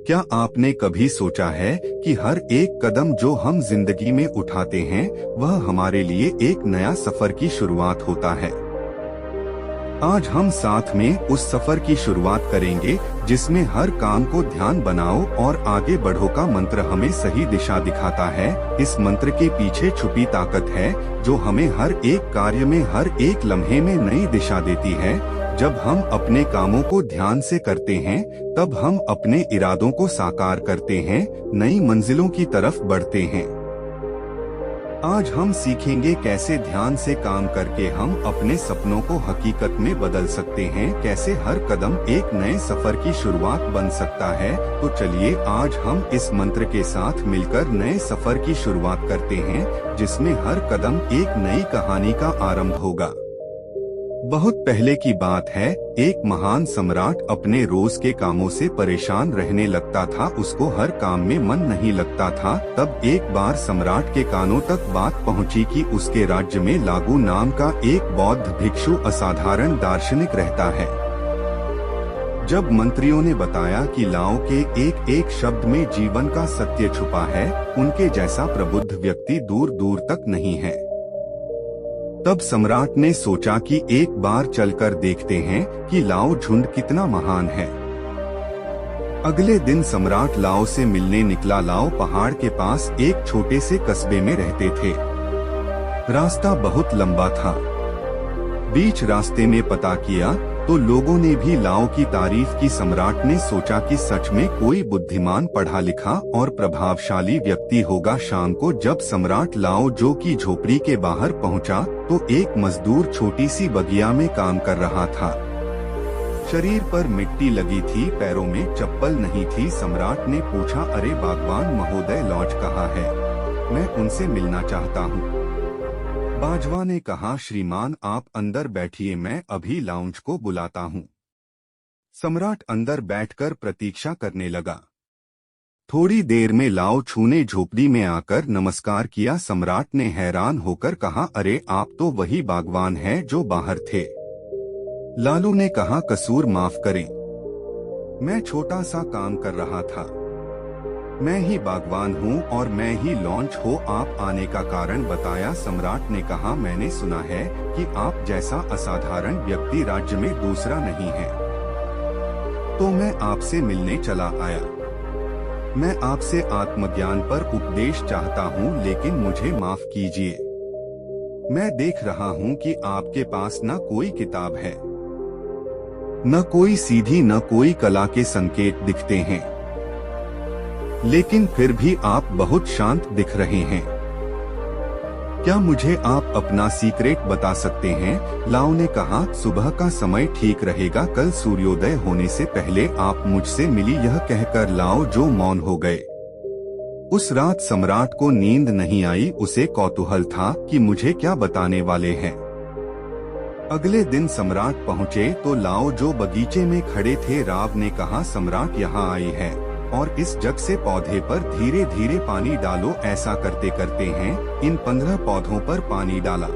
क्या आपने कभी सोचा है कि हर एक कदम जो हम जिंदगी में उठाते हैं वह हमारे लिए एक नया सफर की शुरुआत होता है। आज हम साथ में उस सफर की शुरुआत करेंगे जिसमें हर काम को ध्यान बनाओ और आगे बढ़ो का मंत्र हमें सही दिशा दिखाता है। इस मंत्र के पीछे छुपी ताकत है जो हमें हर एक कार्य में हर एक लम्हे में नई दिशा देती है। जब हम अपने कामों को ध्यान से करते हैं तब हम अपने इरादों को साकार करते हैं, नई मंजिलों की तरफ बढ़ते हैं। आज हम सीखेंगे कैसे ध्यान से काम करके हम अपने सपनों को हकीकत में बदल सकते हैं, कैसे हर कदम एक नए सफर की शुरुआत बन सकता है। तो चलिए आज हम इस मंत्र के साथ मिलकर नए सफर की शुरुआत करते हैं जिसमें हर कदम एक नई कहानी का आरंभ होगा। बहुत पहले की बात है, एक महान सम्राट अपने रोज के कामों से परेशान रहने लगता था। उसको हर काम में मन नहीं लगता था। तब एक बार सम्राट के कानों तक बात पहुंची कि उसके राज्य में लागू नाम का एक बौद्ध भिक्षु असाधारण दार्शनिक रहता है। जब मंत्रियों ने बताया कि लाओ के एक एक शब्द में जीवन का सत्य छुपा है, उनके जैसा प्रबुद्ध व्यक्ति दूर दूर तक नहीं है, तब सम्राट ने सोचा कि एक बार चलकर देखते हैं कि लाओ झुंड कितना महान है। अगले दिन सम्राट लाओ से मिलने निकला। लाओ पहाड़ के पास एक छोटे से कस्बे में रहते थे। रास्ता बहुत लंबा था। बीच रास्ते में पता किया तो लोगों ने भी लाओ की तारीफ की। सम्राट ने सोचा कि सच में कोई बुद्धिमान, पढ़ा लिखा और प्रभावशाली व्यक्ति होगा। शाम को जब सम्राट लाओ जो की झोपड़ी के बाहर पहुंचा तो एक मजदूर छोटी सी बगिया में काम कर रहा था। शरीर पर मिट्टी लगी थी, पैरों में चप्पल नहीं थी। सम्राट ने पूछा, अरे बागवान महोदय, लॉज कहाँ है? मैं उनसे मिलना चाहता हूँ। बाजवा ने कहा, श्रीमान आप अंदर बैठिए, मैं अभी लाउंज को बुलाता हूँ। सम्राट अंदर बैठकर प्रतीक्षा करने लगा। थोड़ी देर में लाओ छूने झोपड़ी में आकर नमस्कार किया। सम्राट ने हैरान होकर कहा, अरे आप तो वही बागवान हैं जो बाहर थे। लालू ने कहा, कसूर माफ करें, मैं छोटा सा काम कर रहा था। मैं ही बागवान हूँ और मैं ही लॉन्च हो आप आने का कारण बताया। सम्राट ने कहा, मैंने सुना है कि आप जैसा असाधारण व्यक्ति राज्य में दूसरा नहीं है, तो मैं आपसे मिलने चला आया। मैं आपसे आत्मज्ञान पर उपदेश चाहता हूँ, लेकिन मुझे माफ कीजिए। मैं देख रहा हूँ कि आपके पास न कोई किताब है, न कोई सीधी, न कोई कला के संकेत दिखते हैं, लेकिन फिर भी आप बहुत शांत दिख रहे हैं। क्या मुझे आप अपना सीक्रेट बता सकते हैं? लाओ ने कहा, सुबह का समय ठीक रहेगा, कल सूर्योदय होने से पहले आप मुझसे मिली। यह कहकर लाओ जो मौन हो गए। उस रात सम्राट को नींद नहीं आई। उसे कौतूहल था कि मुझे क्या बताने वाले हैं। अगले दिन सम्राट पहुँचे तो लाओ जो बगीचे में खड़े थे। राव ने कहा, सम्राट यहाँ आई है और इस जग से पौधे पर धीरे धीरे पानी डालो। ऐसा करते करते हैं इन 15 पौधों पर पानी डाला,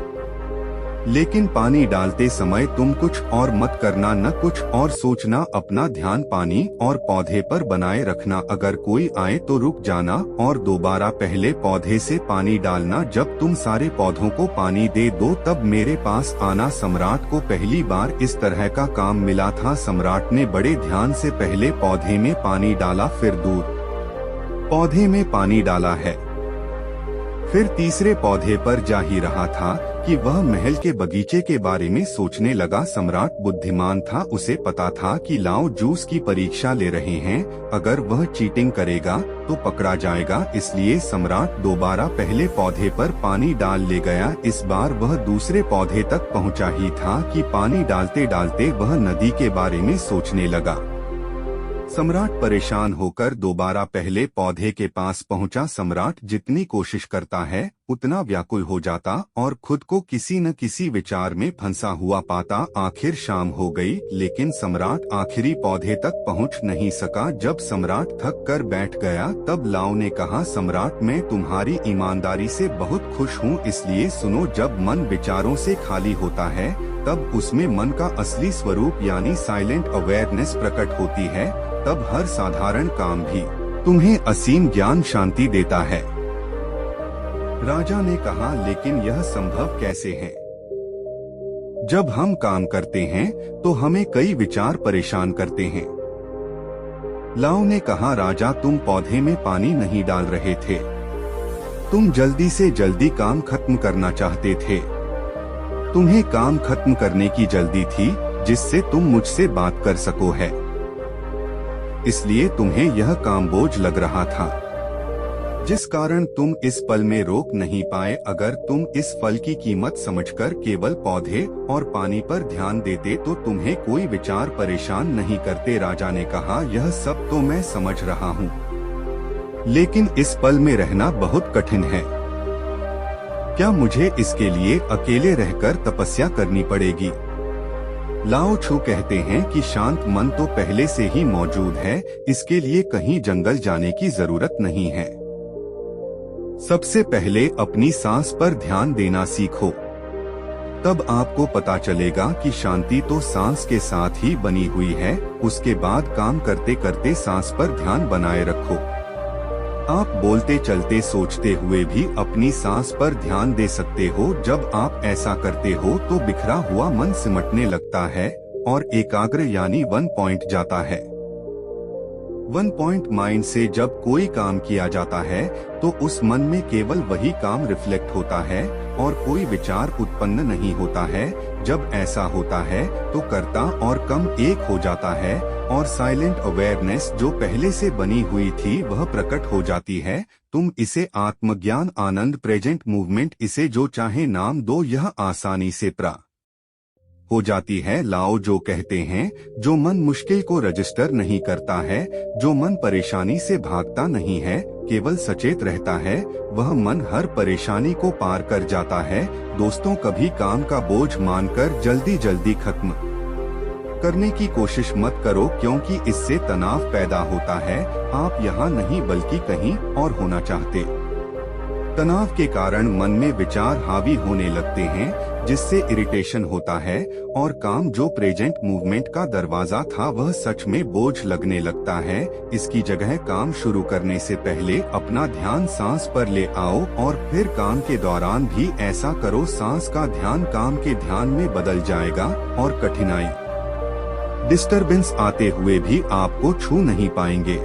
लेकिन पानी डालते समय तुम कुछ और मत करना, न कुछ और सोचना। अपना ध्यान पानी और पौधे पर बनाए रखना। अगर कोई आए तो रुक जाना और दोबारा पहले पौधे से पानी डालना। जब तुम सारे पौधों को पानी दे दो तब मेरे पास आना। सम्राट को पहली बार इस तरह का काम मिला था। सम्राट ने बड़े ध्यान से पहले पौधे में पानी डाला, फिर दूर पौधे में पानी डाला है, फिर तीसरे पौधे पर जा ही रहा था कि वह महल के बगीचे के बारे में सोचने लगा। सम्राट बुद्धिमान था, उसे पता था कि लाओ जूस की परीक्षा ले रहे हैं, अगर वह चीटिंग करेगा तो पकड़ा जाएगा। इसलिए सम्राट दोबारा पहले पौधे पर पानी डाल ले गया। इस बार वह दूसरे पौधे तक पहुंचा ही था कि पानी डालते डालते वह नदी के बारे में सोचने लगा। सम्राट परेशान होकर दोबारा पहले पौधे के पास पहुंचा। सम्राट जितनी कोशिश करता है उतना व्याकुल हो जाता और खुद को किसी न किसी विचार में फंसा हुआ पाता। आखिर शाम हो गई, लेकिन सम्राट आखिरी पौधे तक पहुंच नहीं सका। जब सम्राट थक कर बैठ गया तब लाओ ने कहा, सम्राट मैं तुम्हारी ईमानदारी से बहुत खुश हूँ, इसलिए सुनो, जब मन विचारों से खाली होता है तब उसमें मन का असली स्वरूप यानी साइलेंट अवेयरनेस प्रकट होती है। तब हर साधारण काम भी तुम्हें असीम ज्ञान शांति देता है। राजा ने कहा, लेकिन यह संभव कैसे है? जब हम काम करते हैं तो हमें कई विचार परेशान करते हैं। लाओ ने कहा, राजा तुम पौधे में पानी नहीं डाल रहे थे, तुम जल्दी से जल्दी काम खत्म करना चाहते थे। तुम्हें काम खत्म करने की जल्दी थी जिससे तुम मुझसे बात कर सको है, इसलिए तुम्हें यह काम बोझ लग रहा था, जिस कारण तुम इस पल में रोक नहीं पाए। अगर तुम इस फल की कीमत समझकर केवल पौधे और पानी पर ध्यान देते तो तुम्हें कोई विचार परेशान नहीं करते। राजा ने कहा, यह सब तो मैं समझ रहा हूँ, लेकिन इस पल में रहना बहुत कठिन है। क्या मुझे इसके लिए अकेले रहकर तपस्या करनी पड़ेगी? लाओ छू कहते हैं कि शांत मन तो पहले से ही मौजूद है, इसके लिए कहीं जंगल जाने की जरूरत नहीं है। सबसे पहले अपनी सांस पर ध्यान देना सीखो, तब आपको पता चलेगा कि शांति तो सांस के साथ ही बनी हुई है। उसके बाद काम करते करते सांस पर ध्यान बनाए रखो। आप बोलते चलते सोचते हुए भी अपनी सांस पर ध्यान दे सकते हो। जब आप ऐसा करते हो तो बिखरा हुआ मन सिमटने लगता है और एकाग्र यानी 1 पॉइंट जाता है। 1 पॉइंट माइंड से जब कोई काम किया जाता है तो उस मन में केवल वही काम रिफ्लेक्ट होता है और कोई विचार उत्पन्न नहीं होता है। जब ऐसा होता है तो कर्ता और कम एक हो जाता है और साइलेंट अवेयरनेस जो पहले से बनी हुई थी वह प्रकट हो जाती है। तुम इसे आत्मज्ञान, आनंद, प्रेजेंट मूवमेंट, इसे जो चाहे नाम दो, यह आसानी से प्राप्त हो जाती है। लाओ जो कहते हैं, जो मन मुश्किल को रजिस्टर नहीं करता है, जो मन परेशानी से भागता नहीं है, केवल सचेत रहता है, वह मन हर परेशानी को पार कर जाता है। दोस्तों, कभी काम का बोझ मानकर जल्दी जल्दी खत्म करने की कोशिश मत करो, क्योंकि इससे तनाव पैदा होता है। आप यहाँ नहीं बल्कि कहीं और होना चाहते। तनाव के कारण मन में विचार हावी होने लगते हैं, जिससे इरिटेशन होता है और काम जो प्रेजेंट मूवमेंट का दरवाजा था वह सच में बोझ लगने लगता है। इसकी जगह काम शुरू करने से पहले अपना ध्यान सांस पर ले आओ और फिर काम के दौरान भी ऐसा करो। सांस का ध्यान काम के ध्यान में बदल जाएगा और कठिनाई, डिस्टरबेंस आते हुए भी आपको छू नहीं पाएंगे।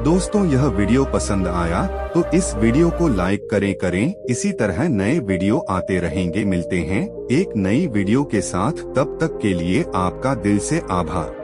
दोस्तों, यह वीडियो पसंद आया तो इस वीडियो को लाइक करें। इसी तरह नए वीडियो आते रहेंगे। मिलते हैं एक नई वीडियो के साथ, तब तक के लिए आपका दिल से आभार।